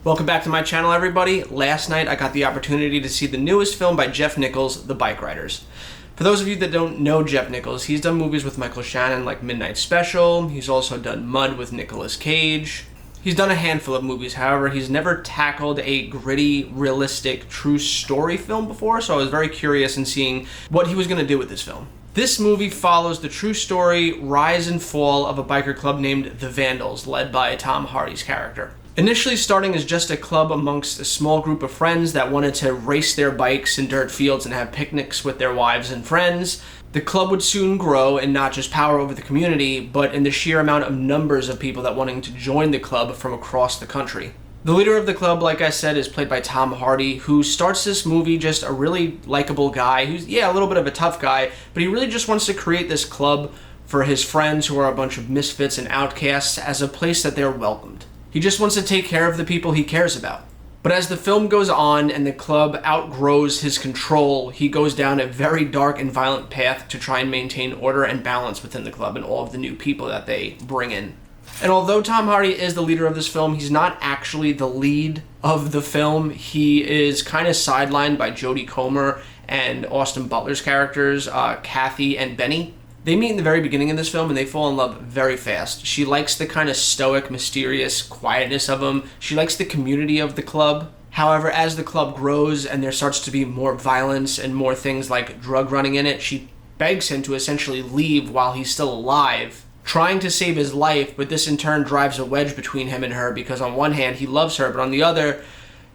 Welcome back to my channel, everybody. Last night I got the opportunity to see the newest film by Jeff Nichols, The Bikeriders. For those of you that don't know Jeff Nichols, he's done movies with Michael Shannon like Midnight Special. He's also done Mud with Nicolas Cage. He's done a handful of movies, however, he's never tackled a gritty, realistic, true story film before, so I was very curious in seeing what he was going to do with this film. This movie follows the true story, rise and fall of a biker club named the Vandals, led by Tom Hardy's character. Initially starting as just a club amongst a small group of friends that wanted to race their bikes in dirt fields and have picnics with their wives and friends, the club would soon grow in not just power over the community, but in the sheer amount of numbers of people that wanting to join the club from across the country. The leader of the club, like I said, is played by Tom Hardy, who starts this movie just a really likable guy who's, a little bit of a tough guy, but he really just wants to create this club for his friends who are a bunch of misfits and outcasts as a place that they're welcomed. He just wants to take care of the people he cares about. But as the film goes on and the club outgrows his control, he goes down a very dark and violent path to try and maintain order and balance within the club and all of the new people that they bring in. And although Tom Hardy is the leader of this film, he's not actually the lead of the film. He is kind of sidelined by Jodie Comer and Austin Butler's characters, Kathy and Benny. They meet in the very beginning of this film and they fall in love very fast. She likes the kind of stoic, mysterious quietness of him. She likes the community of the club. However, as the club grows and there starts to be more violence and more things like drug running in it, she begs him to essentially leave while he's still alive, trying to save his life, but this in turn drives a wedge between him and her because on one hand he loves her, but on the other,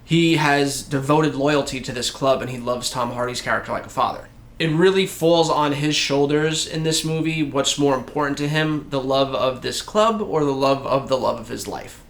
he has devoted loyalty to this club and he loves Tom Hardy's character like a father. It really falls on his shoulders in this movie. What's more important to him, the love of this club or the love of his life?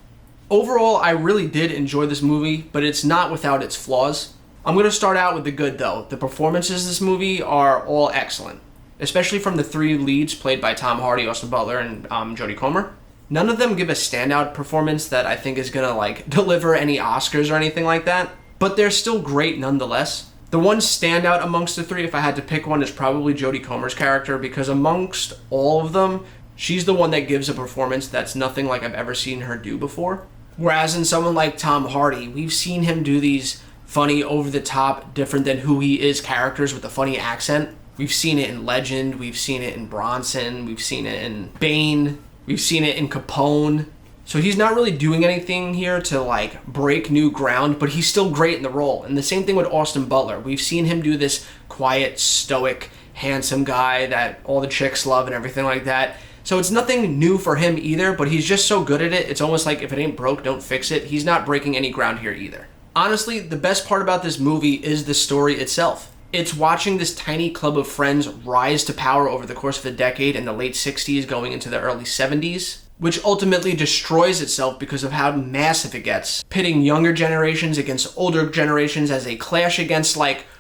Overall, I really did enjoy this movie, but it's not without its flaws. I'm going to start out with the good though. The performances in this movie are all excellent, especially from the three leads played by Tom Hardy, Austin Butler, and Jodie Comer. None of them give a standout performance that I think is going to deliver any Oscars or anything like that, but they're still great nonetheless. The one standout amongst the three, if I had to pick one, is probably Jodie Comer's character, because amongst all of them, she's the one that gives a performance that's nothing like I've ever seen her do before. Whereas in someone like Tom Hardy, we've seen him do these funny, over-the-top, different than who he is characters with a funny accent. We've seen it in Legend, we've seen it in Bronson, we've seen it in Bane, we've seen it in Capone. So he's not really doing anything here to break new ground, but he's still great in the role. And the same thing with Austin Butler. We've seen him do this quiet, stoic, handsome guy that all the chicks love and everything like that. So it's nothing new for him either, but he's just so good at it. It's almost like if it ain't broke, don't fix it. He's not breaking any ground here either. Honestly, the best part about this movie is the story itself. It's watching this tiny club of friends rise to power over the course of a decade in the late 60s going into the early 70s. Which ultimately destroys itself because of how massive it gets, pitting younger generations against older generations as they clash against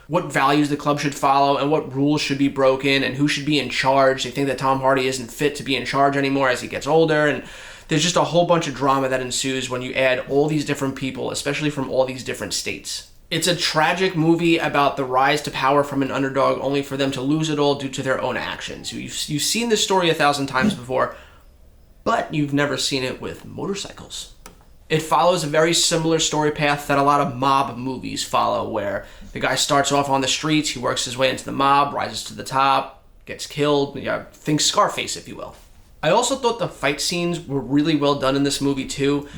what values the club should follow and what rules should be broken and who should be in charge. They think that Tom Hardy isn't fit to be in charge anymore as he gets older, and there's just a whole bunch of drama that ensues when you add all these different people, especially from all these different states. It's a tragic movie about the rise to power from an underdog only for them to lose it all due to their own actions. You've seen this story 1,000 times before, but you've never seen it with motorcycles. It follows a very similar story path that a lot of mob movies follow, where the guy starts off on the streets, he works his way into the mob, rises to the top, gets killed. Think Scarface, if you will. I also thought the fight scenes were really well done in this movie too.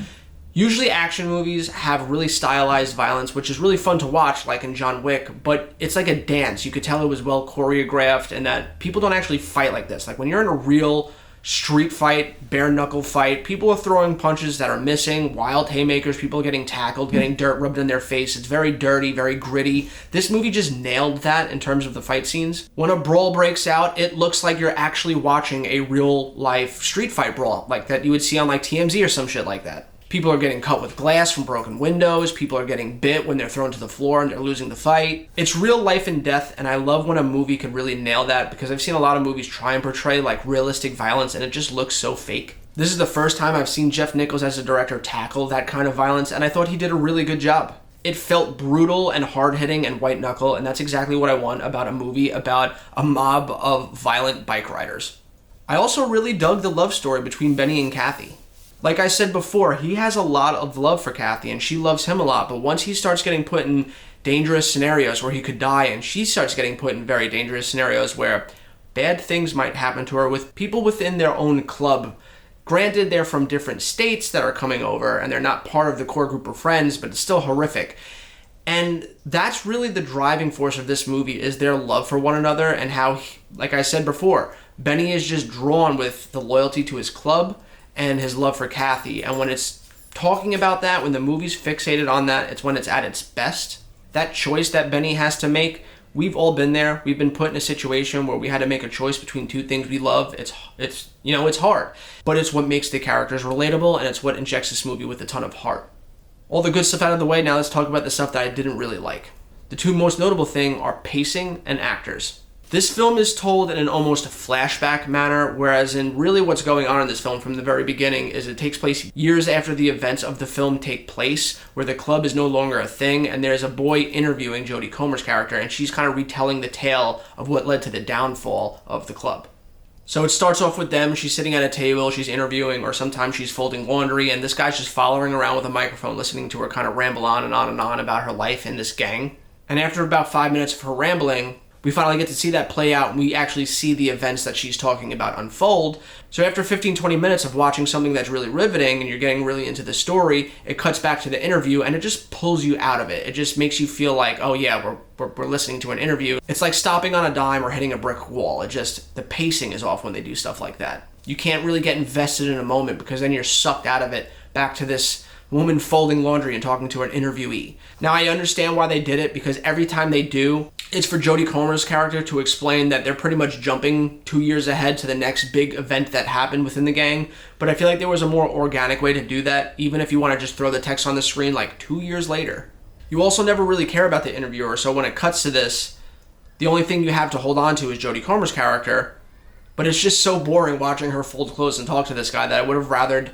Usually action movies have really stylized violence, which is really fun to watch, like in John Wick, but it's like a dance. You could tell it was well choreographed and that people don't actually fight like this. Like when you're in a real street fight, bare knuckle fight, people are throwing punches that are missing, wild haymakers, people are getting tackled, getting dirt rubbed in their face. It's very dirty, very gritty. This movie just nailed that in terms of the fight scenes. When a brawl breaks out, it looks like you're actually watching a real life street fight brawl, like that you would see on TMZ or some shit like that. People are getting cut with glass from broken windows. People are getting bit when they're thrown to the floor and they're losing the fight. It's real life and death, and I love when a movie can really nail that because I've seen a lot of movies try and portray realistic violence and it just looks so fake. This is the first time I've seen Jeff Nichols as a director tackle that kind of violence, and I thought he did a really good job. It felt brutal and hard-hitting and white-knuckle, and that's exactly what I want about a movie about a mob of violent bike riders. I also really dug the love story between Benny and Kathy. Like I said before, he has a lot of love for Kathy and she loves him a lot, but once he starts getting put in dangerous scenarios where he could die and she starts getting put in very dangerous scenarios where bad things might happen to her with people within their own club. Granted, they're from different states that are coming over and they're not part of the core group of friends, but it's still horrific. And that's really the driving force of this movie, is their love for one another and how, like I said before, Benny is just drawn with the loyalty to his club and his love for Kathy. And when it's talking about that, when the movie's fixated on that, it's when it's at its best. That choice that Benny has to make, we've all been there. We've been put in a situation where we had to make a choice between two things we love. It's hard, but it's what makes the characters relatable, and it's what injects this movie with a ton of heart. All the good stuff out of the way, now let's talk about the stuff that I didn't really like. The two most notable things are pacing and actors. This film is told in an almost flashback manner, whereas in really what's going on in this film from the very beginning is it takes place years after the events of the film take place, where the club is no longer a thing, and there's a boy interviewing Jodie Comer's character, and she's kind of retelling the tale of what led to the downfall of the club. So it starts off with them, she's sitting at a table, she's interviewing, or sometimes she's folding laundry, and this guy's just following around with a microphone, listening to her kind of ramble on and on and on about her life in this gang. And after about 5 minutes of her rambling, we finally get to see that play out, and we actually see the events that she's talking about unfold. So after 15-20 minutes of watching something that's really riveting, and you're getting really into the story, it cuts back to the interview, and it just pulls you out of it. It just makes you feel like, oh yeah, we're listening to an interview. It's like stopping on a dime or hitting a brick wall. The pacing is off when they do stuff like that. You can't really get invested in a moment, because then you're sucked out of it back to this woman folding laundry and talking to an interviewee. Now, I understand why they did it, because every time they do, it's for Jodie Comer's character to explain that they're pretty much jumping 2 years ahead to the next big event that happened within the gang. But I feel like there was a more organic way to do that, even if you want to just throw the text on the screen like 2 years later. You also never really care about the interviewer, so when it cuts to this, the only thing you have to hold on to is Jodie Comer's character. But it's just so boring watching her fold clothes and talk to this guy that I would have rathered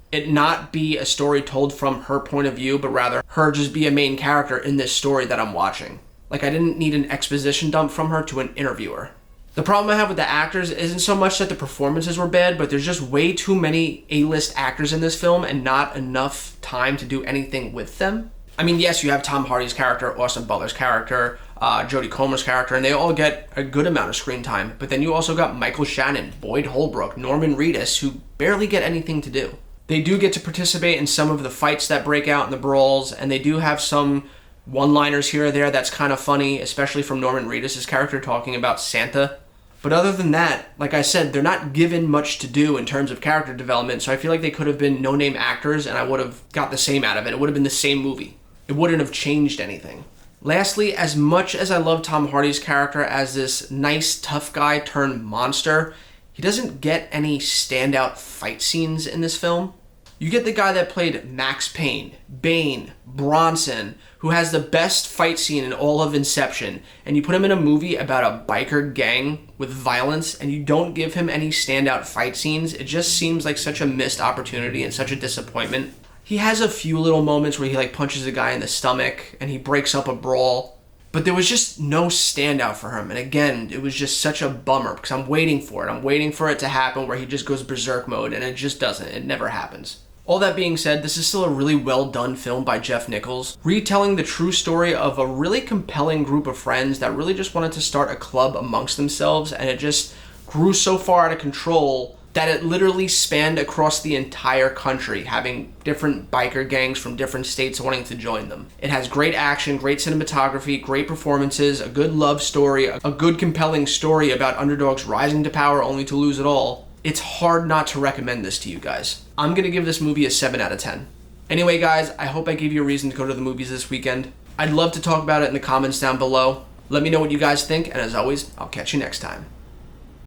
it not be a story told from her point of view, but rather her just be a main character in this story that I'm watching. Like, I didn't need an exposition dump from her to an interviewer. The problem I have with the actors isn't so much that the performances were bad, but there's just way too many A-list actors in this film and not enough time to do anything with them. I mean, yes, you have Tom Hardy's character, Austin Butler's character, Jodie Comer's character, and they all get a good amount of screen time, but then you also got Michael Shannon, Boyd Holbrook, Norman Reedus, who barely get anything to do. They do get to participate in some of the fights that break out in the brawls, and they do have some one-liners here or there that's kind of funny, especially from Norman Reedus' character talking about Santa. But other than that, like I said, they're not given much to do in terms of character development, so I feel like they could have been no-name actors and I would have got the same out of it. It would have been the same movie. It wouldn't have changed anything. Lastly, as much as I love Tom Hardy's character as this nice, tough guy turned monster, he doesn't get any standout fight scenes in this film. You get the guy that played Max Payne, Bane, Bronson, who has the best fight scene in all of Inception, and you put him in a movie about a biker gang with violence, and you don't give him any standout fight scenes. It just seems like such a missed opportunity and such a disappointment. He has a few little moments where he punches a guy in the stomach, and he breaks up a brawl, but there was just no standout for him. And again, it was just such a bummer, because I'm waiting for it. I'm waiting for it to happen where he just goes berserk mode, and it just doesn't. It never happens. All that being said, this is still a really well done film by Jeff Nichols, retelling the true story of a really compelling group of friends that really just wanted to start a club amongst themselves, and it just grew so far out of control that it literally spanned across the entire country, having different biker gangs from different states wanting to join them. It has great action, great cinematography, great performances, a good love story, a good compelling story about underdogs rising to power only to lose it all. It's hard not to recommend this to you guys. I'm going to give this movie a 7 out of 10. Anyway, guys, I hope I gave you a reason to go to the movies this weekend. I'd love to talk about it in the comments down below. Let me know what you guys think, and as always, I'll catch you next time.